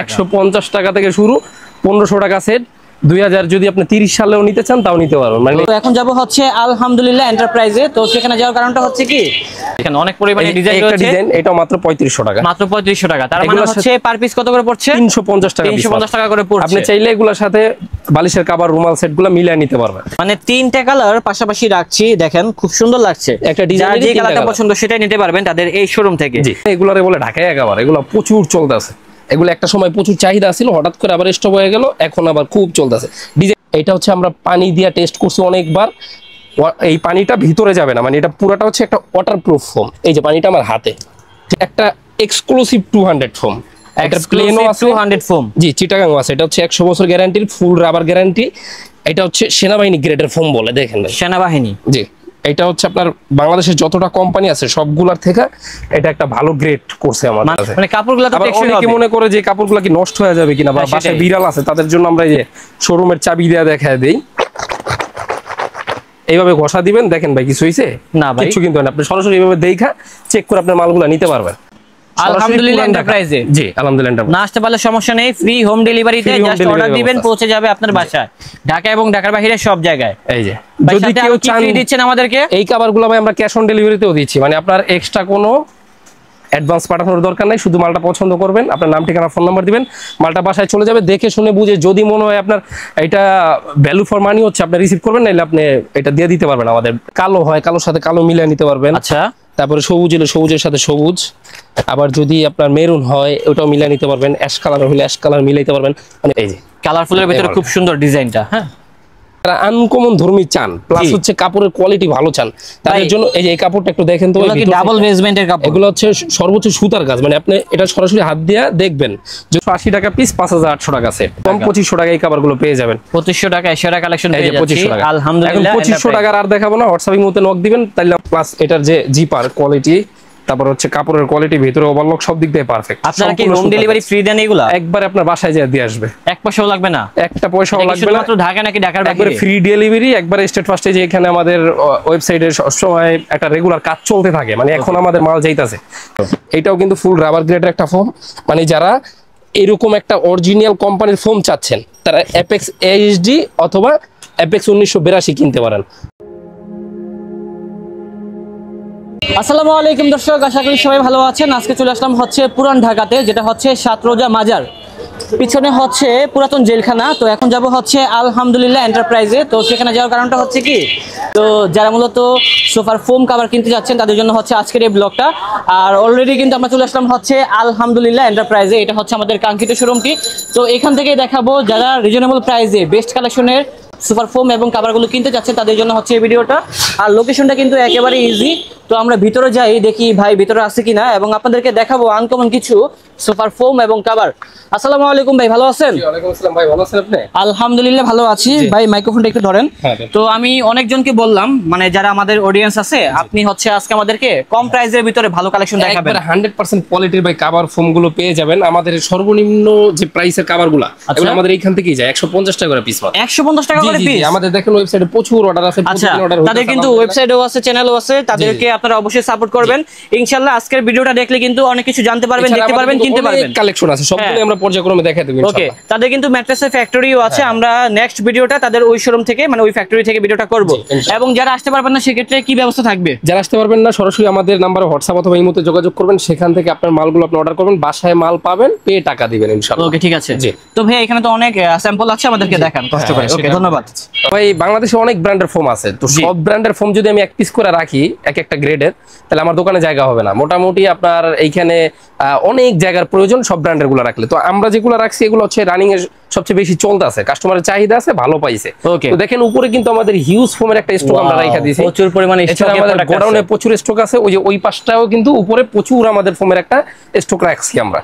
150 টাকা থেকে শুরু, 1500 টাকা সেট, 2000 যদি আপনি 30 সালেও নিতে চান তাও নিতে পারবেন। মানে তো এখন যাব হচ্ছে আলহামদুলিল্লাহ এন্টারপ্রাইজে। তো সেখানে যাওয়ার কারণটা হচ্ছে কি এখানে অনেক পরিমাণে ডিজাইন রয়েছে। একটা ডিজাইন এটা মাত্র 3500 টাকা, মাত্র 3500 টাকা। তার মানে হচ্ছে পার পিস কত করে পড়ছে? 350 টাকা। 350 টাকা করে পড়ছে। আপনি চাইলে এগুলোর সাথে বালিশের কভার, রুমাল সেটগুলো মিলিয়ে নিতে পারবেন। মানে তিনটা কালার পাশাপাশি রাখছি, দেখেন খুব সুন্দর লাগছে। একটা ডিজাইন যে কালারটা পছন্দ সেটাই নিতে পারবেন তাদের এই শোরুম থেকে। জি, এগুলারে বলে ঢাকায় কভার, এগুলো প্রচুর চলতেছে। এগুলো একটা সময় প্রচুর চাহিদা ছিল, হঠাৎ করে আবার স্টপ হয়ে গেল, এখন আবার খুব চলতেছে ডিজাইন। এটা হচ্ছে আমরা পানি দিয়ে টেস্ট করছি অনেকবার, এই পানিটা ভিতরে যাবে না, মানে এটা পুরোটা হচ্ছে একটা ওয়াটারপ্রুফ ফোম। এই যে পানিটা আমার হাতে, একটা এক্সক্লুসিভ 200 ফোম, একটা প্লেনও আছে 200 ফোম। জি, চিটাগাং আছে। এটা হচ্ছে 100 বছর গ্যারান্টির, ফুল রাবার গ্যারান্টি। এটা হচ্ছে সেনাবাহিনী গ্রেডের ফোম বলে, দেখেন সেনাবাহিনী। জি, এটা হচ্ছে আপনার বাংলাদেশের যতটা কোম্পানি আছে সবগুলার থেকে এটা একটা ভালো গ্রেড করছে আমাদের কাছে। মানে কাপড়গুলো তো টেকসই হবে। অনেকে মনে করে যে কাপড়গুলো কি নষ্ট হয়ে যাবে কিনা, বা বাসায় বিড়াল আছে তাদের জন্য আমরা এই যে শোরুমের চাবি দেয়া দেখায় দেই, এইভাবে ঘষা দিবেন, দেখেন ভাই কিছু হইছে না ভাই, কিছু কিন্তু না। আপনি সরাসরি এইভাবে দেখা চেক করে আপনার মালগুলো নিতে পারবেন আলহামদুলিল্লাহ এন্টারপ্রাইজে। জি, আলহামদুলিল্লাহ। না আসতে পারলে সমস্যা নেই, ফ্রি হোম ডেলিভারিতে জাস্ট অর্ডার দিবেন, পৌঁছে যাবে আপনার বাসায়, ঢাকা এবং ঢাকার বাইরে সব জায়গায়। এই যে যদি কেউ চান দিচ্ছেন আমাদেরকে এই কভারগুলো ভাই আমরা ক্যাশ অন ডেলিভারিতেও দিচ্ছি, মানে আপনার এক্সট্রা কোনো অ্যাডভান্স পাঠানোর দরকার নাই, শুধু মালটা পছন্দ করবেন, আপনার নাম, ঠিকানা, ফোন নাম্বার দিবেন, মালটা বাসায় চলে যাবে। দেখে শুনে বুঝে যদি মনে হয় আপনার এটা ভ্যালু ফর মানি হচ্ছে, আপনি রিসিভ করবেন, নাহলে আপনি এটা দিয়ে দিতে পারবেন। আমাদের কালো হয়, কালোর সাথে কালো মিলিয়ে নিতে পারবেন। আচ্ছা, তারপরে সবুজ হলে সবুজের সাথে সবুজ, আবার যদি আপনার মেরুন হয় ওটাও মিলিয়ে নিতে পারবেন, অ্যাশ কালার হলে অ্যাশ কালার মিলাইতে পারবেন। মানে এই যে কালারফুলের ভিতরে খুব সুন্দর ডিজাইনটা। হ্যাঁ, আনকমন ধর্মী চান, প্লাস হচ্ছে কাপড়ের কোয়ালিটি ভালো চান, তাদের জন্য এই যে এই কাপড়টা একটু দেখেন তো, ডাবল বেসমেন্টের কাপড়। এগুলো হচ্ছে সর্বোচ্চ সুতার কাজ, মানে আপনি এটা সরাসরি হাত দিয়ে দেখবেন। 80 টাকা পিস, 5800 টাকা সেট, কম 2500 টাকা এই কাপড়গুলো পেয়ে যাবেন। 2500 টাকা সেরা কালেকশন পেয়ে যাচ্ছি 2500 টাকা। আলহামদুলিল্লাহ। 2500 টাকার আর দেখাবো না, হোয়াটসঅ্যাপের মধ্যে নক দিবেন তাইলে। প্লাস এটার যে জিপার কোয়ালিটি, তারপর হচ্ছে কাপড়ের কোয়ালিটি, ভিতরে ওভারলক, সব দিক দিয়ে পারফেক্ট। আপনারা কি হোম ডেলিভারি ফ্রি দেন? এগুলা একবার আপনার বাসায় যায় দিয়ে আসবে, এক পয়সাও লাগবে না, একটা পয়সাও লাগবে না। মাত্র ঢাকা নাকি ঢাকার বাইরে? একবার ফ্রি ডেলিভারি, একবার স্টেট ফার্স্টে। যে এখানে আমাদের ওয়েবসাইটে সবসময় একটা রেগুলার কাজ চলতে থাকে, মানে এখন আমাদের মাল যাইতাছে। এটাও কিন্তু ফুল রাবার গ্রেডের একটা ফোম, মানে যারা এরকম একটা অরিজিনাল কোম্পানির ফোম চাচ্ছেন তারা অ্যাপেক্স এইচডি অথবা অ্যাপেক্স 1982 কিনতে পারেন। আসসালামু আলাইকুম দর্শক, আশা করি সবাই ভালো আছেন। আজকে চলে আসলাম হচ্ছে পুরান ঢাকাতে, যেটা হচ্ছে 7 রোজা মাজার, পিছনে হচ্ছে পুরাতন জেলখানা। তো এখন যাব হচ্ছে আলহামদুলিল্লাহ এন্টারপ্রাইজে। তো সেখানে যাওয়ার কারণটা হচ্ছে কি, তো যারা মূলত সোফার ফোম কভার কিনতে যাচ্ছেন তাদের জন্য হচ্ছে আজকের এই ব্লগটা। আর অলরেডি কিন্তু আমরা চলে আসলাম হচ্ছে আলহামদুলিল্লাহ এন্টারপ্রাইজে, এটা হচ্ছে আমাদের কাঙ্ক্ষিত শোরুমটি। তো এখান থেকে দেখাবো যারা রিজনেবল প্রাইসে বেস্ট কালেকশনের সুপার ফোম এবং কাভারগুলো কিনতে যাচ্ছেন তাদের জন্য হচ্ছে এই ভিডিওটা। আর লোকেশনটা কিন্তু একেবারে ইজি। তো আমরা ভিতরে যাই, দেখি ভাই ভিতরে আছে কিনা, এবং আপনাদেরকে দেখাবো আনকমন কিছু সুপার ফোম এবং কাভার। আসসালামু আলাইকুম ভাই, ভালো আছেন? ওয়ালাইকুম আসসালাম ভাই, ভালো আছেন আপনি? আলহামদুলিল্লাহ ভালো আছি ভাই। মাইক্রোফোনটা একটু ধরেন। তো আমি অনেকজনকে বললাম, মানে যারা আমাদের অডিয়েন্স আছে, আপনি হচ্ছে আজকে আমাদেরকে কম প্রাইসের ভিতরে ভালো কালেকশন দেখাবেন। 100% কোয়ালিটির ভাই কভার ফোম গুলো পেয়ে যাবেন। আমাদের সর্বনিম্ন যে প্রাইসের কভারগুলো এগুলো আমাদের এইখান থেকেই যায় 150 টাকা করে পিস। 150 টাকা করে পিস? আমাদের দেখেন ওয়েবসাইটে প্রচুর অর্ডার আছে। আচ্ছা, তাদের কিন্তু ওয়েবসাইটও আছে, চ্যানেলও আছে, তাদেরকে আপনারা অবশ্যই সাপোর্ট করবেন। ইনশাআল্লাহ আজকের ভিডিওটা দেখলে কিন্তু অনেক কিছু জানতে পারবেন, দেখতে পারবেন, কিনতে পারবেন। কালেকশন আছে, সবগুলো আমরা পর্যায়ক্রমে দেখাই দেব ইনশাআল্লাহ। ওকে, তাদের কিন্তু ম্যাট্রেসের ফ্যাক্টরিও আছে। আমরা নেক্সট ভিডিওটা তাদের ওই শোরুম থেকে, মানে ওই ফ্যাক্টরি থেকে ভিডিওটা করব। এবং যারা আসতে পারবেন না সেক্ষেত্রে কি ব্যবস্থা থাকবে? যারা আসতে পারবেন না সরাসরি আমাদের নাম্বারে হোয়াটসঅ্যাপ অথবা ইমোতে যোগাযোগ করবেন, সেখান থেকে আপনার মালগুলো আপনি অর্ডার করবেন, বাসায় মাল পাবেন, পেয়ে টাকা দিবেন ইনশাআল্লাহ। ওকে, ঠিক আছে। তো ভাই এখানে তো অনেক স্যাম্পল আছে, আমাদেরকে দেখান কষ্ট করে। ওকে, ধন্যবাদ ভাই। বাংলাদেশে অনেক ব্র্যান্ডের ফোম আছে, তো সব ব্র্যান্ডের ফোম যদি আমি এক পিস করে রাখি এক একটা গ্রেডের, তাহলে আমার দোকানে জায়গা হবে না। মোটামুটি আপনার এইখানে অনেক জায়গার প্রয়োজন সব ব্র্যান্ডের গুলো রাখলে। তো আমরা যেগুলো রাখছি এগুলো হচ্ছে রানিং এর সবচেয়ে বেশি চলতে আছে, কাস্টমারের চাহিদা আছে, ভালো পাইছে। তো দেখেন উপরে কিন্তু আমাদের হিউজ ফোমের একটা স্টক আমরা রাখা দিয়েছি, প্রচুর পরিমাণে স্টক। আমাদের গোডাউনে প্রচুর স্টক আছে। ওই যে ওই পাশটাও কিন্তু উপরে প্রচুর আমাদের ফোমের একটা স্টক রাখছি আমরা।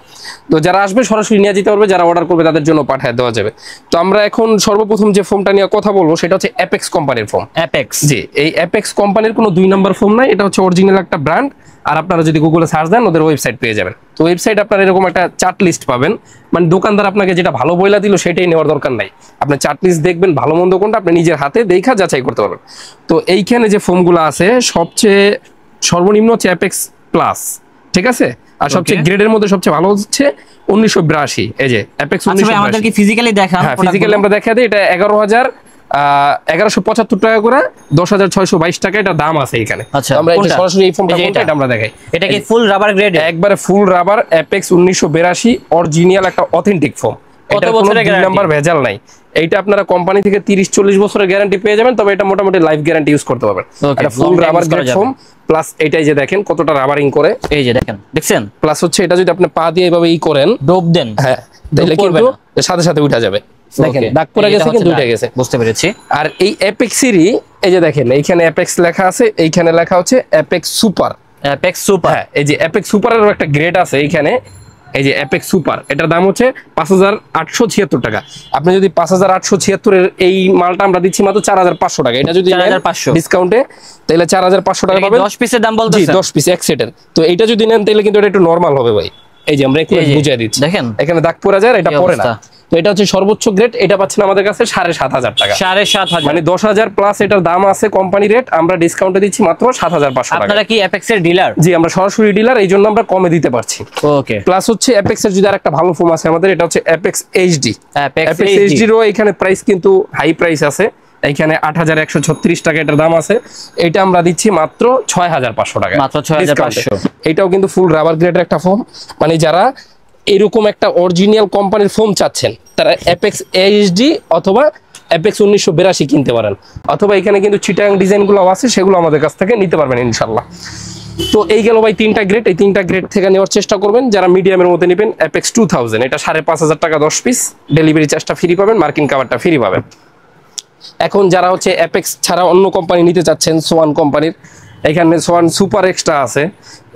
তো যারা আসবে সরাসরি নিয়ে যেতে পারবে, যারা অর্ডার করবে তাদের জন্য পাঠিয়ে দেওয়া যাবে। তো আমরা এখন সর্বপ্রথম যে ফোমটা নিয়ে কথা বলবো সেটা হচ্ছে অ্যাপেক্স কোম্পানির ফোম। অ্যাপেক্স, জি, এই অ্যাপেক্স কোম্পানির কোনো 2 নাম্বার ফোম নাই, এটা হচ্ছে অরিজিনাল একটা ব্র্যান্ড। আর আপনারা যদি গুগলে সার্চ দেন ওদের ওয়েবসাইট পেয়ে যাবেন। তো ওয়েবসাইট আপনারা এরকম একটা চার্ট লিস্ট পাবেন, মানে দোকানদার আপনাকে যেটা ভালো বইলা দিল সেটাই নেওয়ার দরকার নাই। আপনি চার্ট লিস্ট দেখবেন, ভালো মন্দ কোনটা আপনি নিজের হাতে দেখা যাচাই করতে পারবেন। তো এইখানে যে ফোমগুলো আছে সবচেয়ে সর্বনিম্ন হচ্ছে অ্যাপেক্স প্লাস, ঠিক আছে? আর সবচেয়ে গ্রেডের মধ্যে সবচেয়ে ভালো হচ্ছে 1982, এই যে অ্যাপেক্স 1982। আমাদের কি ফিজিক্যালি দেখান? হ্যাঁ ফিজিক্যালি আমরা দেখা দিই, এটা 11,175 টাকা করে, 10,622 টাকা এটা দাম আছে এখানে। আচ্ছা, আমরা এটা সরাসরি এই ফোনটা এটা আমরা দেখাই। এটা কি ফুল রাবার গ্রেড? একবারে ফুল রাবার অ্যাপেক্স 1982 অরিজিনাল একটা অথেন্টিক ফোন। এটা বছরের গ্যারান্টি নাম্বার ভেজাল নাই। এইটা আপনারা কোম্পানি থেকে 30-40 বছরের গ্যারান্টি পেয়ে যাবেন, তবে এটা মোটামুটি লাইফ গ্যারান্টি ইউজ করতে পারবেন। এটা ফুল রাবার গ্রেড ফোম, প্লাস এটাই যে দেখেন কতটা রাবারিং করে, এই যে দেখেন, দেখছেন? প্লাস হচ্ছে এটা যদি আপনি পা দিয়ে এইভাবে করেন, ডোপ দেন, হ্যাঁ তাহলে কিন্তু সাথে সাথে উঠা যাবে। দেখেন দাগ পড়ে গেছে কিন্তু উঠে গেছে, বুঝতে পেরেছি। আর এই অ্যাপেক্সেরই এই যে দেখেন এইখানে অ্যাপেক্স লেখা আছে, এইখানে লেখা হচ্ছে অ্যাপেক্স সুপার। অ্যাপেক্স সুপার, হ্যাঁ এই যে অ্যাপেক্স সুপারেরও একটা গ্রেড আছে এইখানে, এই যে অ্যাপেক্স সুপার, এটার দাম হচ্ছে 5,876 টাকা। আপনি যদি 5,876 এর এই মালটা আমরা দিচ্ছি মাত্র 4,500 টাকা। এটা যদি 4,500 ডিসকাউন্টে তাহলে 4,500 টাকা পাবেন। 10 পিসের দাম বলতেছেন? 10 পিস এক সেটের। তো এটা যদি নেন তাহলে কিন্তু এটা একটু নরমাল হবে ভাই। এই যে আমরা একটু বুঝিয়ে দিচ্ছি, দেখেন এখানে দাগ পড়ে যায়, এটা পড়ে না। তো এটা হচ্ছে সর্বোচ্চ গ্রেড, এটা পাচ্ছেন আমাদের কাছে 7,500 টাকা। 7,500 মানে 10,000 প্লাস এটার দাম আছে কোম্পানি রেট, আমরা ডিসকাউন্টে দিচ্ছি মাত্র 7,500 টাকা। আপনারা কি অ্যাপেক্স এর ডিলার? জি আমরা সরাসরি ডিলার, এই জন্য আমরা কমে দিতে পারছি। ওকে। প্লাস হচ্ছে অ্যাপেক্স এর যদি আরেকটা ভালো ফোন আছে আমাদের, এটা হচ্ছে অ্যাপেক্স এইচডি। অ্যাপেক্স এইচডি রও এখানে প্রাইস কিন্তু হাই প্রাইস আছে, এইখানে 8,136 টাকা এটার দাম আছে। এটা আমরা দিচ্ছি মাত্র 6,500 টাকা, মাত্র 6,500। এটাও কিন্তু ফুল রাবার গ্রেডের একটা ফোন। মানে যারা এরকম একটা অরিজিনাল কোম্পানির ফোন চাচ্ছেন তারা অ্যাপেক্স এইচডি অথবা অ্যাপেক্স 1982 কিনতে পারেন, অথবা এখানে কিন্তু চিটাং ডিজাইনগুলো আছে, সেগুলো আমাদের কাছ থেকে নিতে পারবেন ইনশাল্লাহ। তো এই গেল ভাই 3টা গ্রেড, এই 3টা গ্রেড থেকে নেওয়ার চেষ্টা করবেন। যারা মিডিয়ামের মধ্যে নেবেন অ্যাপেক্স 2000, এটা 5,500 টাকা 10 পিস, ডেলিভারি চার্জটা ফ্রি পাবেন, মার্কিন কাভারটা ফ্রি পাবেন। এখন যারা হচ্ছে অ্যাপেক্স ছাড়া অন্য কোম্পানি নিতে চাচ্ছেন, সোয়ান কোম্পানির, এখানে সোয়ান সুপার এক্সট্রা আছে,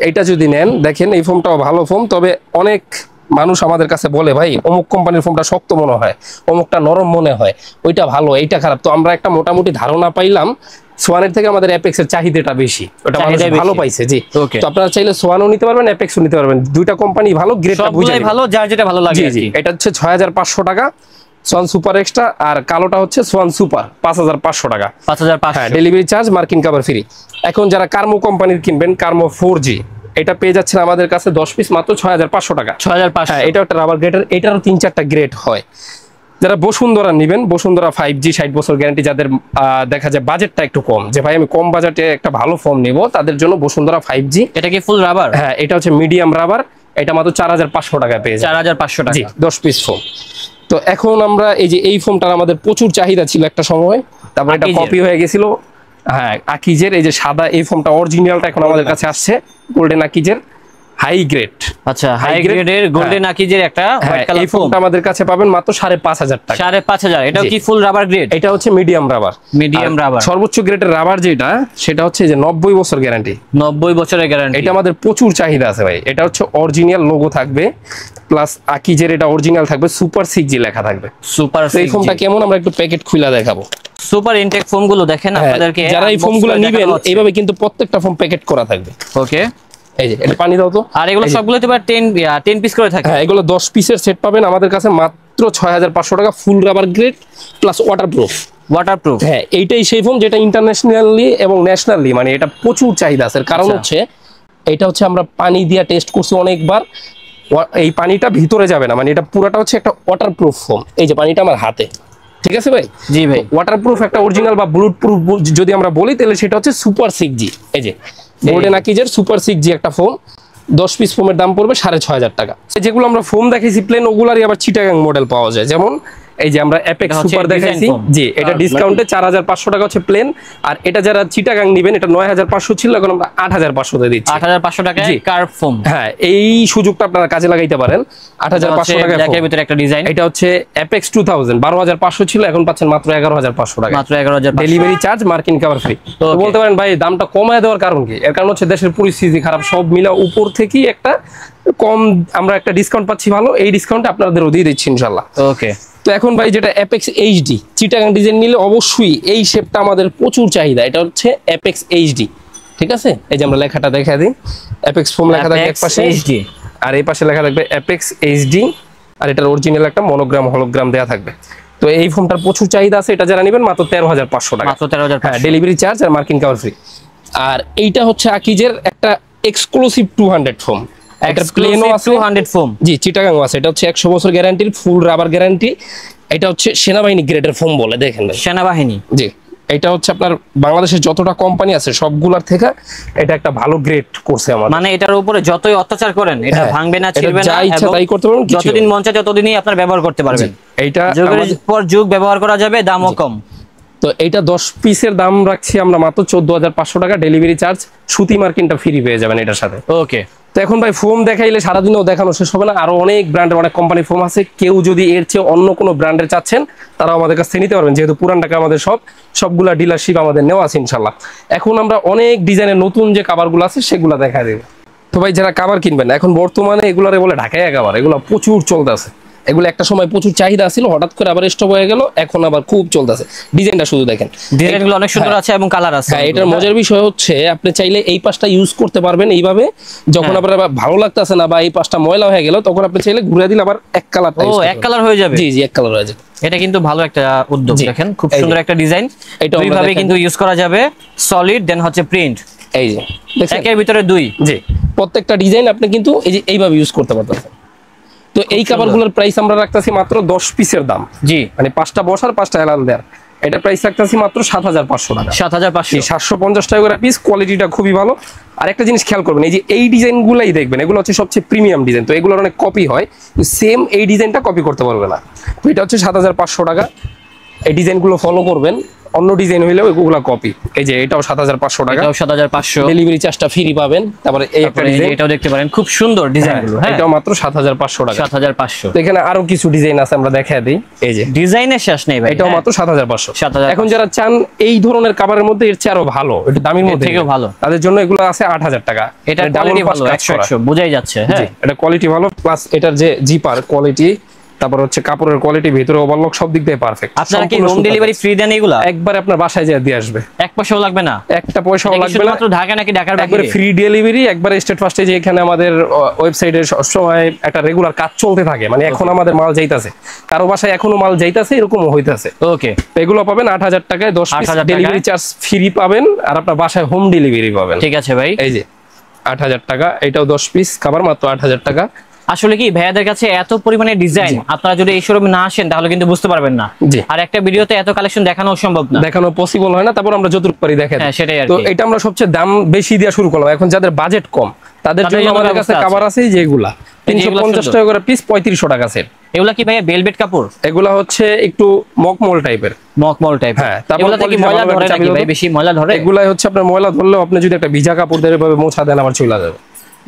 এইটা যদি নেন দেখেন এই ফোনটাও ভালো ফোন। তবে অনেক মানুষ আমাদের কাছে বলে ভাই অমুক কোম্পানির ফোনটা শক্ত মনে হয়, অমুকটা নরম মনে হয়, ওইটা ভালো এইটা খারাপ। তো আমরা একটা মোটামুটি ধারণা পাইলাম সোয়ানের থেকে আমাদের অ্যাপেক্সের চাহিদাটা বেশি, ওটা ভালো পাইছে। জি তো আপনারা চাইলে সোয়ানও নিতে পারবেন, অ্যাপেক্সও নিতে পারবেন, দুইটা কোম্পানি ভালো, গ্রেডটা বুঝে ভালো, যার যেটা ভালো লাগে। জি এটা হচ্ছে 6,500 টাকা সোয়ান সুপার এক্সট্রা, আর কালোটা হচ্ছে সোয়ান সুপার 5,500 টাকা, 5,500। হ্যাঁ ডেলিভারি চার্জ মার্কিন কাভার ফ্রি। এখন যারা কার্মো কোম্পানির কিনবেন, কার্মো 4G, এটা পেয়ে যাচ্ছেন আমাদের কাছে 10 পিস মাত্র 6,500 টাকা। 6,500, হ্যাঁ এটা একটা রাবার গ্রেডের, এটারও 3-4টা গ্রেড হয়। যারা বসুন্ধরা নেবেন, বসুন্ধরা 5G 60 বছর গ্যারান্টি, যাদের দেখা যায় বাজেটটা একটু কম, যে ভাই আমি কম বাজেটে একটা ভালো ফোন নেব, তাদের জন্য বসুন্ধরা 5G। এটা কি ফুল রাবার? হ্যাঁ এটা হচ্ছে মিডিয়াম রাবার, এটা মাত্র 4,500 টাকায় পেয়ে যাবেন। 4,500 টাকা, জি 10 পিস ফোন। তো এখন আমরা এই যে এই ফোনটার আমাদের প্রচুর চাহিদা ছিল একটা সময়, তারপর এটা কপি হয়ে গেছিল। হ্যাঁ আকিজের এই যে সাদা এই ফোনটা অরিজিনালটা এখন আমাদের কাছে আসছে, গোল্ডেন আকিজের হাই গ্রেড। আচ্ছা হাই গ্রেডের গোল্ডেন আকিজের একটা হোয়াইট কালার এই ফোনটা আমাদের কাছে পাবেন মাত্র 5,500 টাকা। 5,500। এটাও কি ফুল রাবার গ্রেড? এটা হচ্ছে মিডিয়াম রাবার। মিডিয়াম রাবার, সর্বোচ্চ গ্রেডের রাবার যেটা, সেটা হচ্ছে যে 90 বছর গ্যারান্টি। 90 বছরের গ্যারান্টি। এটা আমাদের প্রচুর চাহিদা আছে ভাই। এটা হচ্ছে অরিজিনাল লোগো থাকবে, প্লাস আকিজের এটা অরিজিনাল থাকবে, সুপার 6G লেখা থাকবে। Super 6G। এই ফোনটা কেমন আমরা একটু প্যাকেট খুলে দেখাবো। সুপার ইনটেক ফোম গুলো দেখেন আপনাদেরকে, যারা এই ফোমগুলো নেবেন এইভাবে কিন্তু প্রত্যেকটা ফোম প্যাকেট করা থাকবে। ওকে এই যে এটা পানি দাও তো। আর এগুলো সবগুলোতে 10 পিস করে থাকে। হ্যাঁ এগুলো 10 পিসের সেট পাবেন আমাদের কাছে মাত্র 6,500 টাকা, ফুল রাবার গ্রেড প্লাস ওয়াটারপ্রুফ। হ্যাঁ এইটাই সেই ফোন যেটা ইন্টারন্যাশনালি এবং ন্যাশনালি মানে এটা প্রচুর চাহিদা আছে। কারণ হচ্ছে এটা হচ্ছে আমরা পানি দিয়ে টেস্ট করছি অনেকবার, এই পানিটা ভিতরে যাবে না, মানে এটা পুরোটা হচ্ছে একটা ওয়াটারপ্রুফ ফোম। এই যে পানিটা আমার হাতে, ঠিক আছে ভাই? জি ভাই। ওয়াটারপ্রুফ একটা অরিজিনাল বা বুলেট প্রুফ যদি আমরা বলি তাহলে সেটা হচ্ছে সুপার 6G। এই যে গোল্ডেন আকিজের সুপার 6G একটা ফোন, 10 পিস ফোমের দাম পড়বে 6,500 টাকা। যেগুলো আমরা ফোম দেখাইছি প্লেন, ওগুলারই আবার চিটাগাং মডেল পাওয়া যায়। যেমন এই যে আমরা অ্যাপেক্স সুপার দেখাইছি, জি এটা ডিসকাউন্টে 4,500 টাকা হচ্ছে প্লেন। আর এটা যারা চিটাগাং নেবেন, এটা 9,500 ছিল, এখন আমরা 8,500 তে দিচ্ছি। 8,500 টাকায় কার্ভ ফোম। হ্যাঁ এই সুযোগটা আপনারা কাজে লাগাইতে পারেন। 8,500 টাকা এর ভিতরে একটা ডিজাইন। এটা হচ্ছে অ্যাপেক্স 2000, 12,500 ছিল, এখন পাচ্ছেন মাত্র 11,500 টাকা, মাত্র 11,500। ডেলিভারি চার্জ মার্কিন কভার ফ্রি। তো বলতে পারেন ভাই দামটা কমায় দেওয়ার কারণ কি? এর কারণ হচ্ছে দেশের পরিস্থিতি খারাপ, সব মিলা উপর থেকেই একটা কম আমরা একটা ডিসকাউন্ট পাচ্ছি ভালো, এই ডিসকাউন্টে আপনাদেরও দিয়ে দিচ্ছি ইনশাআল্লাহ। ওকে। তো এখন ভাই যেটা অ্যাপেক্স এইচডি চিটাগাং ডিজাইন নিলে অবশ্যই এই শেপটা আমাদের প্রচুর চাহিদা, এটা হচ্ছে অ্যাপেক্স এইচডি, ঠিক আছে? এই যে আমরা লেখাটা দেখা দিই, অ্যাপেক্স ফোম লেখা থাকবে এক পাশে এইচডি, আর এই পাশে লেখা থাকবে অ্যাপেক্স এইচডি, আর এটার অরিজিনাল একটা মনোগ্রাম হলোগ্রাম দেয়া থাকবে। তো এই ফোমটার প্রচুর চাহিদা আছে, এটা যারা নেবেন মাত্র 13,500 টাকা, মাত্র 13,500। হ্যাঁ ডেলিভারি চার্জ আর মার্কিন কভার ফ্রি। আর এইটা হচ্ছে আকিজের একটা এক্সক্লুসিভ 200 ফোম, এটা প্লেনও আছে 200 ফোম। জি, চিটাগাং আছে। এটা হচ্ছে 100 বছর গ্যারান্টির ফুল রাবার গ্যারান্টি। এটা হচ্ছে সেনাবাহিনী গ্রেডের ফোম বলে, দেখেন ভাই। সেনাবাহিনী, জি। এটা হচ্ছে আপনার বাংলাদেশের যতটা কোম্পানি আছে সবগুলার থেকে এটা একটা ভালো গ্রেড করছে আমাদের। মানে এটার উপরে যতই অত্যাচার করেন এটা ভাঙবে না, ছিড়বে না, যা ইচ্ছা এবং তাই করতে পারবেন, যতদিন মন চায় ততদিনই আপনার ব্যবহার করতে পারবেন। এইটা যুগের পর যুগ ব্যবহার করা যাবে, দামও কম। তো এইটা 10 পিসের দাম রাখছি আমরা মাত্র 14,500 টাকা। ডেলিভারি চার্জ, সুতি মার্কিনটা ফ্রি পেয়ে যাবেন এটার সাথে। ওকে। তো এখন ভাই ফোম দেখাইলে সারাদিনও দেখানো শেষ হবে না। আরো অনেক ব্র্যান্ডের, অনেক কোম্পানি ফোম আছে। কেউ যদি এর চেয়ে অন্য কোনো ব্র্যান্ডের চাচ্ছেন তারাও আমাদের কাছ থেকে নিতে পারবেন, যেহেতু পুরান ঢাকা আমাদের সবগুলা ডিলারশিপ আমাদের নেওয়া আছে ইনশাল্লাহ। এখন আমরা অনেক ডিজাইনের নতুন যে কাভারগুলো আছে সেগুলো দেখা দেবো। তো ভাই যারা কাভার কিনবেন এখন বর্তমানে এগুলারে বলে ঢাকাইয়া কাভার, এগুলো প্রচুর চলতেছে। এগুলো একটা সময় প্রচুর চাহিদা ছিল, হঠাৎ করে আবার স্টপ হয়ে গেল, এখন আবার খুব চলতেছে। ডিজাইনটা শুধু দেখেন, ডিজাইনগুলো অনেক সুন্দর আছে এবং কালার আছে। হ্যাঁ, এটার মজার বিষয় হচ্ছে আপনি চাইলে এই পাশটা ইউজ করতে পারবেন এইভাবে, যখন আপনার ভালো লাগতেছে না বা এই পাশটা ময়লা হয়ে গেল তখন আপনি চাইলে ঘুরে দিলে আবার এক কালার। ও, এক কালার হয়ে যাবে। জি জি, এক কালার হয়ে যাবে। এটা কিন্তু ভালো একটা উদ্যোগ, দেখেন খুব সুন্দর একটা ডিজাইন। এটা দুইভাবে কিন্তু ইউজ করা যাবে, সলিড দেন হচ্ছে প্রিন্ট। এই যে দেখেন, একের ভিতরে দুই। জি, প্রত্যেকটা ডিজাইন আপনি কিন্তু এই যে এইভাবে ইউজ করতে পারতেছেন। তো এই কাভারগুলোর প্রাইস আমরা রাখতেছি মাত্র 10 পিসের দাম। জি, মানে 5টা বসার 5টা এলান দেয়ার, এটা প্রাইস রাখতেছি মাত্র 7,500 টাকা। 7,500, 750 টাকা করে পিস। কোয়ালিটিটা খুবই ভালো। আর একটা জিনিস খেয়াল করবেন, এই যে এই ডিজাইনগুলাই দেখবেন, এগুলো হচ্ছে সবচেয়ে প্রিমিয়াম ডিজাইন। তো এগুলোর অনেক কপি হয়, সেম এই ডিজাইনটা কপি করতে পারবে না। তো এটা হচ্ছে 7,500 টাকা। এই ডিজাইনগুলো ফলো করবেন, অন্য ডিজাইন হইলেও এগুলো কপি। এই যে এটাও 7,500 টাকা, এটাও 7,500। ডেলিভারি চার্জটা ফ্রি পাবেন। তারপরে এই একটা ডিজাইন, এটাও দেখতে পারেন, খুব সুন্দর ডিজাইনগুলো। হ্যাঁ, এটাও মাত্র 7,500 টাকা। 7,500। তো এখানে আরো কিছু ডিজাইন আছে, আমরা দেখায় দিই। এই যে ডিজাইনের শেষ নেই ভাই, এটাও মাত্র 7,500। 7,500। এখন যারা চান এই ধরনের কাভারের মধ্যে এর চেয়ে আরো ভালো, একটু দামির মধ্যে থেকেও ভালো, তাদের জন্য এগুলো আছে 8,000 টাকা। এটা কোয়ালিটি ভালো, 100 বোঝাই যাচ্ছে। হ্যাঁ, এটা কোয়ালিটি ভালো, প্লাস এটার যে জিপার কোয়ালিটি, তারপর হচ্ছে কাপড়ের কোয়ালিটি, ভিতরে ওভারলক সব দিক দিয়ে পারফেক্ট। আপনারা কি হোম ডেলিভারি ফ্রি দেন এগুলা? একবার আপনার বাসায় যেয়ে দিয়ে আসবে, এক পয়সাও লাগবে না, একটা পয়সাও লাগবে না। মাত্র ঢাকা নাকি ঢাকার বাইরে? একবারে ফ্রি ডেলিভারি। একবার স্টেট ফার্স্টে যে এখানে আমাদের ওয়েবসাইটে সবসময় একটা রেগুলার কাজ চলতে থাকে, মানে এখন আমাদের মাল যাইতাছে, কারো বাসায় এখনো মাল যাইতাছে, এরকমও হইতাছে। ওকে, এগুলো পাবেন 8,000 টাকায় 10 পিস, ডেলিভারি চার্জ ফ্রি পাবেন, আর আপনার বাসায় হোম ডেলিভারি পাবেন। ঠিক আছে ভাই, এই যে 8,000 টাকা, এটাও 10 পিস খাবার মাত্র 8,000 টাকা। আসলে কি ভাইয়াদের কাছে এত পরিমাণে ডিজাইন, আপনারা যদি এই শোরুমে না আসেন তাহলে কিন্তু বুঝতে পারবেন না। আর একটা ভিডিওতে এত কালেকশন দেখানো সম্ভব না, দেখানো পসিবল হয় না। তারপর আমরা যতটুকু পারি দেখাই। হ্যাঁ, সেটাই আর তো কি। এটা আমরা সবচেয়ে দাম বেশি দিয়ে শুরু করলাম। এখন যাদের বাজেট কম তাদের জন্য আমাদের কাছে কভার আছে যেগুলা 350 টাকা করে পিস, 3500 টাকা সেট। এগুলা কি ভাইয়া ভেলভেট কাপড়? এগুলা হচ্ছে একটু মকমল টাইপের। মকমল টাইপ। হ্যাঁ, এগুলা থেকে ময়লা ধরে নাকি ভাই? বেশি ময়লা ধরে? এগুলাই হচ্ছে আপনার ময়লা ধরলেও আপনি যদি একটা ভিজা কাপড় দিয়ে এভাবে মোছা দেন আবার চলে যাবে।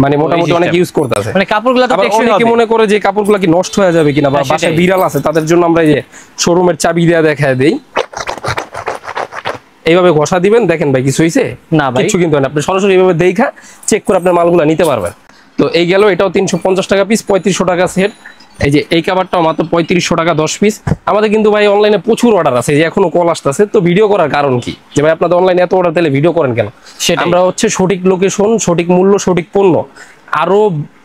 মানে মোটামুটি অনেক ইউজ করতে আছে। মানে কাপড়গুলো তো টেকসই হবে। অনেকে মনে করে যে কাপড়গুলো কি নষ্ট হয়ে যাবে কিনা, বা বাসায় বিড়াল আছে, তাদের জন্য আমরা এই যে শোরুমের চাবি দেয়া দেখায় দেই। এইভাবে ঘষা দিবেন, দেখেন ভাই কিছু হইছে না ভাই, কিছু কিন্তু না। আপনি সরাসরি এইভাবে দেখা চেক করে আপনার মালগুলো নিতে পারবেন। তো এই গেল, এটাও 350 টাকা পিস, 3500 টাকা সেট। এই যে এই কাভারটাও মাত্র 3500 টাকা 10 পিস। আমাদের কিন্তু ভাই অনলাইনে প্রচুর অর্ডার আছে, যে এখনো কল আসতেছে। তো ভিডিও করার কারণ কি, যে ভাই আপনাদের অনলাইনে এত অর্ডার, তাহলে ভিডিও করেন কেন? আমরা হচ্ছে সঠিক লোকেশন, সঠিক মূল্য, সঠিক পণ্য আরো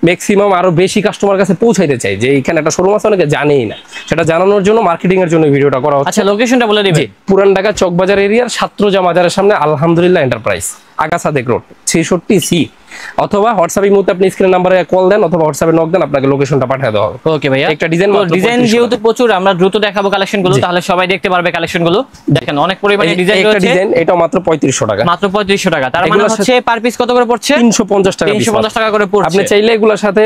ম্যাক্সিমাম আরো বেশি কাস্টমার কাছে পৌঁছাইতে চাই, যে এখানে একটা শোরুম আছে অনেকে জানেই না, সেটা জানানোর জন্য, মার্কেটিং এর জন্য ভিডিওটা করা হচ্ছে। আচ্ছা, লোকেশনটা বলে দিবেন। পুরান ঢাকা চকবাজার এরিয়ার ছাত্রজা মাজারের সামনে আলহামদুলিল্লাহ এন্টারপ্রাইজ, আগাসাদেক রোড 66C। অথবা হোয়াটসঅ্যাপে মুহূর্তে আপনি স্ক্রিন নম্বরে কল দেন অথবা হোয়াটসঅ্যাপে নক দেন, আপনাকে লোকেশনটা পাঠিয়ে দেওয়া হবে। ওকে ভাইয়া, একটা ডিজাইন যেহেতু প্রচুর, আমরা দ্রুত দেখাবো কালেকশন গুলো, তাহলে সবাই দেখতে পারবে কালেকশন গুলো। দেখেন অনেক পরিমাণে ডিজাইন রয়েছে। ডিজাইন এটাও মাত্র 3500 টাকা, মাত্র 3500 টাকা। তার মানে হচ্ছে পার পিস কত করে পড়ছে? 350 টাকা। 350 টাকা করে পড়ছে। আপনি চাইলে এগুলোর সাথে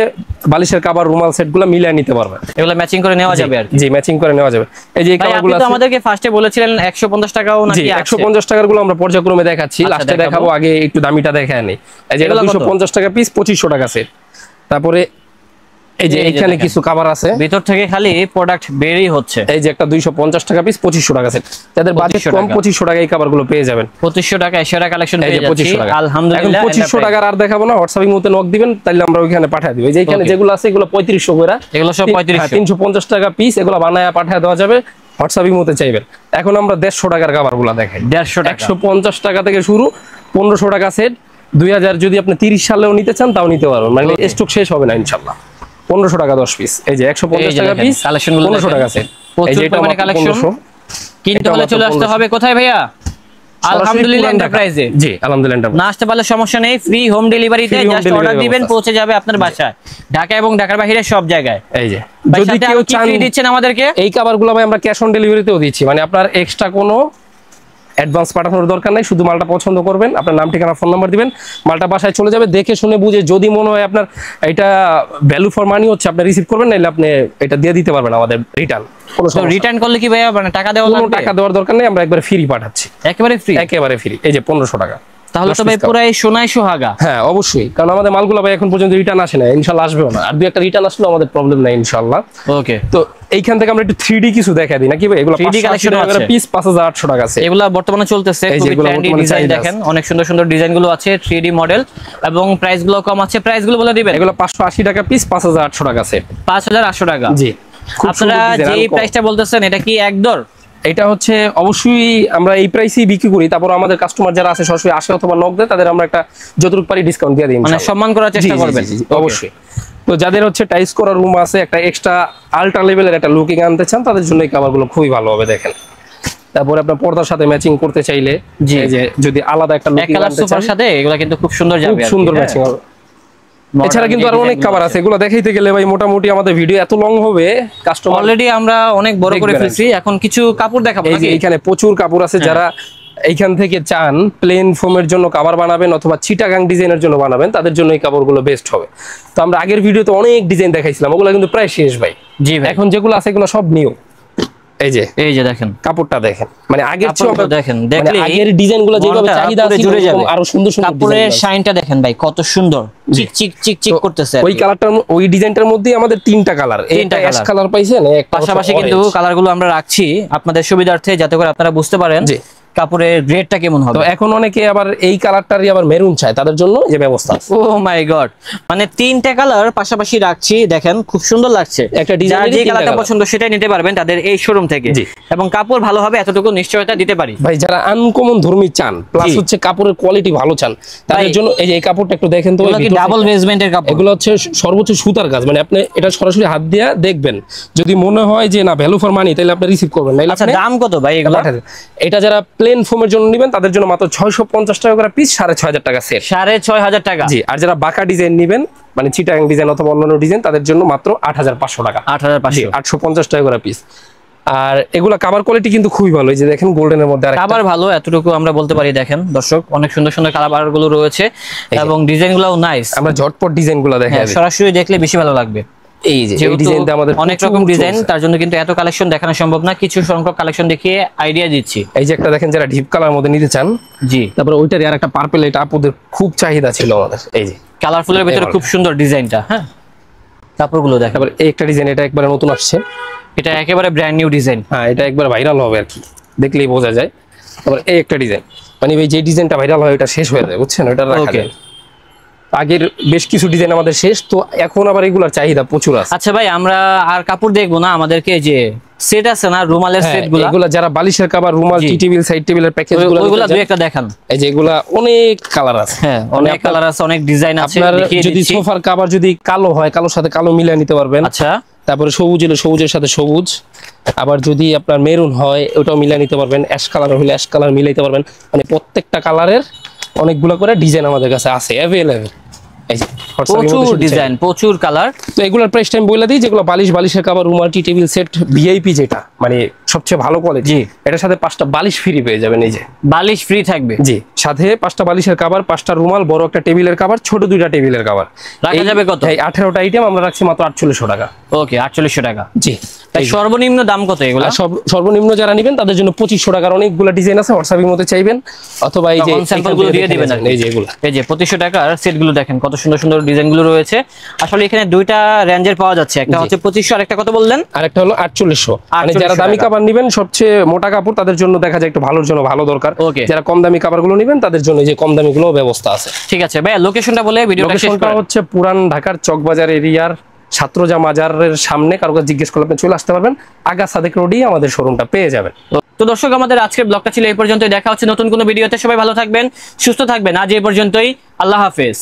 বালিশের কভার, রুমাল সেটগুলো মিলিয়ে নিতে পারবেন। এগুলো ম্যাচিং করে নেওয়া যাবে আর কি। জি, ম্যাচিং করে নেওয়া যাবে। এই যে এই কভারগুলো আপনি তো আমাদেরকে ফার্স্টে বলেছিলেন 150 টাকাও নাকি আছে? 150 টাকার গুলো আমরা পর্যায়ক্রমে দেখাচ্ছি, লাস্টে দেখাবো। আগে একটু দামিটা দেখায় নেই। এই যে এটা 250 টাকা পিস, 2500 টাকা সেট। তারপরে এই যে এখানে কিছু কভার আছে, ভিতর থেকে খালি প্রোডাক্ট বেরই হচ্ছে। এই যে একটা 250 টাকা পিস, 2500 টাকা সেট। যাদের বাজেট কম 2500 টাকা এই কভারগুলো পেয়ে যাবেন। 2500 টাকা সেরা কালেকশন পেয়ে যাচ্ছি 2500 টাকা। আলহামদুলিল্লাহ। এখন 2500 টাকার আর দেখাবো না, হোয়াটসঅ্যাপে মধ্যে নক দিবেন, তাহলে আমরা ওইখানে পাঠিয়ে দিব। এই যে এখানে যেগুলো আছে এগুলো 3500 করে, এগুলো সব 3500, 350 টাকা পিস। এগুলো বানায়া পাঠিয়ে দেওয়া যাবে, হোয়াটসঅ্যাপে মধ্যে চাইবেন। এখন আমরা 150 টাকার কভারগুলো দেখাই। 150 টাকা, 150 টাকা থেকে শুরু, 1500 টাকা সেট। 2000 যদি আপনি 30 সালেও নিতে চান তাও নিতে পারবেন, মানে স্টক শেষ হবে না ইনশাআল্লাহ। 1500 টাকা 10 পিস। এই যে 150 টাকা পিস, 1500 টাকা সেট। এই যে এটা মানে কালেকশন কিনতে হলে চলে আসতে হবে কোথায় ভাইয়া? আলহামদুলিল্লাহ এন্টারপ্রাইজে। জি আলহামদুলিল্লাহ। না আসতে পারলে সমস্যা নেই, ফ্রি হোম ডেলিভারিতে জাস্ট অর্ডার দিবেন, পৌঁছে যাবে আপনার বাসায়, ঢাকা এবং ঢাকার বাইরে সব জায়গায়। এই যে যদি যদি কেউ কেউ চান ফ্রি দিচ্ছেন আমাদেরকে, এই কভারগুলো ভাই আমরা ক্যাশ অন ডেলিভারিতেও দিচ্ছি, মানে আপনার এক্সট্রা কোনো অ্যাডভান্স পাঠানোর দরকার নাই, শুধু মালটা পছন্দ করবেন, আপনার নাম ঠিকানা ফোন নাম্বার দিবেন, মালটা বাসায় চলে যাবে, দেখে শুনে বুঝে যদি মনে হয় আপনার এটা ভ্যালু ফর মানি হচ্ছে আপনি রিসিভ করবেন, নাইলে আপনি এটা দিয়ে দিতে পারবেন আমাদের রিটার্ন। রিটার্ন করলে কি ভাইয়া মানে টাকা দেওয়া লাগবে? টাকা দেওয়ার দরকার নেই, আমরা একবার ফ্রি পাঠাচ্ছি, একেবারে ফ্রি, একেবারে ফ্রি। এই যে 1500 টাকা। তাহলে তো ভাই পুরাই সোনায় সোহাগা। হ্যাঁ অবশ্যই, কারণ আমাদের মালগুলো ভাই এখন পর্যন্ত রিটার্ন আসে না, ইনশাআল্লাহ আসবেও না, আর দুই একটা রিটার্ন আসলে আমাদের প্রবলেম নাই ইনশাআল্লাহ। ওকে, তো এইখান থেকে আমরা একটু 3D কিছু দেখাই দিই নাকি ভাই? এগুলো 3D কালেকশন আছে, পিস 5800 টাকা আছে। এগুলো বর্তমানে চলতেছে, খুবই ট্রেন্ডি ডিজাইন, দেখেন অনেক সুন্দর সুন্দর ডিজাইন গুলো আছে, 3D মডেল, এবং প্রাইস গুলো কম আছে। প্রাইস গুলো বলে দিবেন। এগুলো 580 টাকা পিস, 5800 টাকা সেট, 5800 টাকা। জি, আপনারা যে প্রাইসটা বলতেছেন এটা কি একদর? এটা হচ্ছে অবশ্যই আমরা এই প্রাইসেই বিক্রি করি, তারপর আমাদের কাস্টমার যারা আছে সরাসরি আসে অথবা নক দেয়, তাদের আমরা একটা যতটুকু পারি ডিসকাউন্ট দিয়ে দিই, মানে সম্মান করার চেষ্টা করবেন অবশ্যই। তো যাদের হচ্ছে টাইস করার রুম আছে, একটা এক্সট্রা আল্ট্রা লেভেলের একটা লুকিং আনতে চান, তাদের জন্য এই কভারগুলো খুবই ভালো হবে, দেখেন। তারপরে আপনার পর্দার সাথে ম্যাচিং করতে চাইলে, যে যদি আলাদা একটা লুকিং আনতে চান, সাথে এগুলো কিন্তু খুব সুন্দর যাবে, খুব সুন্দর ম্যাচিং হবে। এছাড়া কিন্তু আরো অনেক কভার আছে, এগুলো দেখাইতে গেলে ভাই মোটামুটি আমাদের ভিডিও এত লং হবে, কাস্টমার অলরেডি আমরা অনেক বড় করে ফেলছি, এখন কিছু কাপড় দেখাবো। এই যে এখানে প্রচুর কাপড় আছে, যারা এইখান থেকে চান প্লেন ফোমের জন্য কভার বানাবেন অথবা চিটাগাং ডিজাইনের জন্য বানাবেন, তাদের জন্য এই কাপড়গুলো বেস্ট হবে। তো আমরা আগের ভিডিওতে অনেক ডিজাইন দেখাইছিলাম, ওগুলো কিন্তু প্রায় শেষ ভাই। জি ভাই, এখন যেগুলো আছে এগুলো সব নিউ। এই যে দেখেন কাপড়টা দেখেন, মানে আগের চেয়ে দেখেন, দেখলে আগের ডিজাইনগুলো যেভাবে চাহিদা ছিল আরো সুন্দর সুন্দর কাপড়ের শাইনটা দেখেন ভাই, কত সুন্দর চিক চিক চিক চিক করতেছে। ওই কালারটার, ওই ডিজাইনটার মধ্যে আমাদের তিনটা কালার, একটা অ্যাশ কালার পাইছেন, পাশাপাশি কিন্তু কালারগুলো আমরা রাখছি আপনাদের সুবিধার্থে, যাতে করে আপনারা বুঝতে পারেন কাপড়ের গ্রেডটা কেমন হবে। তো এখন অনেকে আবার এই কালারটারই আবার মেরুন চায়, তাদের জন্য এই ব্যবস্থা আছে। ও মাই গড, মানে তিনটা কালার পাশাপাশি রাখছি, দেখেন খুব সুন্দর লাগছে। একটা ডিজাইন যে কালারটা পছন্দ সেটাই নিতে পারবেন তাদের এই শোরুম থেকে, এবং কাপড় ভালো হবে এতটুকু নিশ্চয়তা দিতে পারি ভাই। যারা আনকমন ধর্মী চান, প্লাস হচ্ছে কাপড়ের কোয়ালিটি ভালো চান, তাদের জন্য এই যে এই কাপড়টা একটু দেখেন তো, এগুলো কি ডাবল বেসমেন্টের কাপড়? এগুলো হচ্ছে সর্বোচ্চ সুতার কাজ, মানে আপনি এটা সরাসরি হাত দিয়ে দেখবেন, যদি মনে হয় যে না ভ্যালু ফর মানি, তাহলে আপনি রিসিভ করবেন। নাইলে আচ্ছা, দাম কত ভাই এগুলো? এটা যারা প্লেন ফোমের জন্য নেবেন তাদের জন্য মাত্র 650 টাকা করে পিস, 6500 টাকা সেট, 6500 টাকা। জি, আর যারা বাঁকা ডিজাইন নেবেন, মানে চিটাগাং ডিজাইন অথবা অন্যান্য ডিজাইন, তাদের জন্য মাত্র 8500 টাকা, 8500, 850 টাকা করে পিস। আর এগুলা কাভার কোয়ালিটি কিন্তু খুবই ভালো, এই যে দেখেন গোল্ডেনের মধ্যে আরেকটা কাভার ভালো, এতটুকু আমরা বলতে পারি। দেখেন দর্শক, অনেক সুন্দর সুন্দর কাভার গুলো রয়েছে এবং ডিজাইনগুলোও নাইস। আমরা ঝটপট ডিজাইনগুলো দেখাই, সরাসরি দেখলে বেশি ভালো লাগবে। এই যে এই ডিজাইনটা আমাদের অনেক রকম ডিজাইন, তার জন্য কিন্তু এত কালেকশন দেখানো সম্ভব না, কিছু সংখ্যক কালেকশন দেখিয়ে আইডিয়া দিচ্ছি। এই যে একটা দেখেন, যারা ডিপ কালার মধ্যে নিতে চান, জি, তারপরে ওইটার আর একটা পার্পল, এটা আপুদের খুব চাহিদা ছিল আমাদের। এই যে কালারফুলের ভিতরে খুব সুন্দর ডিজাইনটা, হ্যাঁ কাপড়গুলো দেখেন। তারপরে এই একটা ডিজাইন, এটা একবারে নতুন আসছে, এটা একেবারে ব্র্যান্ড নিউ ডিজাইন। হ্যাঁ, এটা একবার ভাইরাল হবে আর কি, দেখলেই বোঝা যায়। তারপরে এই একটা ডিজাইন, মানে এই যে ডিজাইনটা ভাইরাল হয় এটা শেষ হয়ে যায়, বুঝছেন, ওটা রাখা যায়। আগের বেশ কিছু ডিজাইন আমাদের শেষ, তো এখন আবার এগুলোর চাহিদা প্রচুর আছে। আচ্ছা ভাই, আমরা আর কাপড় দেখবো না, আমাদেরকে যে সেট আছে না রুমালের সেটগুলো, এগুলা যারা বালিশের কভার, রুমাল, টি টেবিল, সাইড টেবিলের প্যাকেজগুলো, ওইগুলা দুই একটা দেখান। এই যে এগুলা অনেক কালার আছে, হ্যাঁ অনেক কালার আছে, অনেক ডিজাইন আছে। যদি সোফার কভার যদি কালো হয়, কালোর সাথে কালো মিলিয়ে নিতে পারবেন। আচ্ছা, তারপরে সবুজ হলে সবুজের সাথে সবুজ, আবার যদি আপনার মেরুন হয় ওটাও মিলিয়ে নিতে পারবেন, অ্যাশ কালার হলে অ্যাশ কালার মিলাইতে পারবেন, মানে প্রত্যেকটা কালারের অনেকগুলো করে ডিজাইন আমাদের কাছে আছে অ্যাভেলেবল। প্রচুর ডিজাইন, প্রচুর কালার। তো এগুলোর প্রাইস টাইম বলে দিই, যেগুলো বালিশের কভার, রুমাল, টি টেবিল সেট ভিআইপি, যেটা মানে সবচেয়ে ভালো কোয়ালিটি, এটার সাথে 5টা বালিশ ফ্রি পেয়ে যাবেন। এই যে বালিশ ফ্রি থাকবে, জি, সাথে 5টা বালিশের কভার, 5টা রুমাল, বড় একটা টেবিলের কভার, ছোট 2টা টেবিলের কভার। রাখা যাবে কত? এই 18টা আইটেম আমরা রাখছি মাত্র 4800 টাকা। ওকে, 4800 টাকা। জি, তাই সর্বনিম্ন দাম কত এগুলো? সর্বনিম্ন যারা নেবেন তাদের জন্য 2500 টাকার অনেকগুলো ডিজাইন আছে, হোয়াটসঅ্যাপের মধ্যে চাইবেন, অথবা এই যে স্যাম্পলগুলো দিয়ে দিবেন। এই যে এগুলো, এই যে 2500 টাকার সেটগুলো দেখেন, কত সুন্দর সুন্দর ডিজাইনগুলো রয়েছে। আসলে এখানে দুইটা রেঞ্জের পাওয়া যাচ্ছে, একটা হচ্ছে 2500 আর একটা কত বললেন? আর একটা হলো 4800। মানে যারা দামি কাপড় নেবেন, সবচেয়ে মোটা কাপড়, তাদের জন্য দেখা যায় একটু ভালোর জন্য ভালো দরকার। যারা কম দামি কাপড়গুলো নেবেন তাদের জন্য যে কম দামি গুলো ব্যবস্থা আছে। ঠিক আছে ভাই, লোকেশনটা বলে ভিডিওটা শেষ করা। হচ্ছে পুরান ঢাকার চকবাজার এরিয়ার ছাত্রজা মাজারের সামনে, কারো কাছে জিজ্ঞেস করলে আপনি চলে আসতে পারবেন, আগা সাদেক রোডই আমাদের শোরুমটা পেয়ে যাবেন। তো দর্শক, আমাদের আজকের ব্লগটা ছিল এই পর্যন্তই, দেখা হচ্ছে নতুন কোনো ভিডিওতে। সবাই ভালো থাকবেন, সুস্থ থাকবেন, আজ এই পর্যন্তই, আল্লাহ হাফেজ।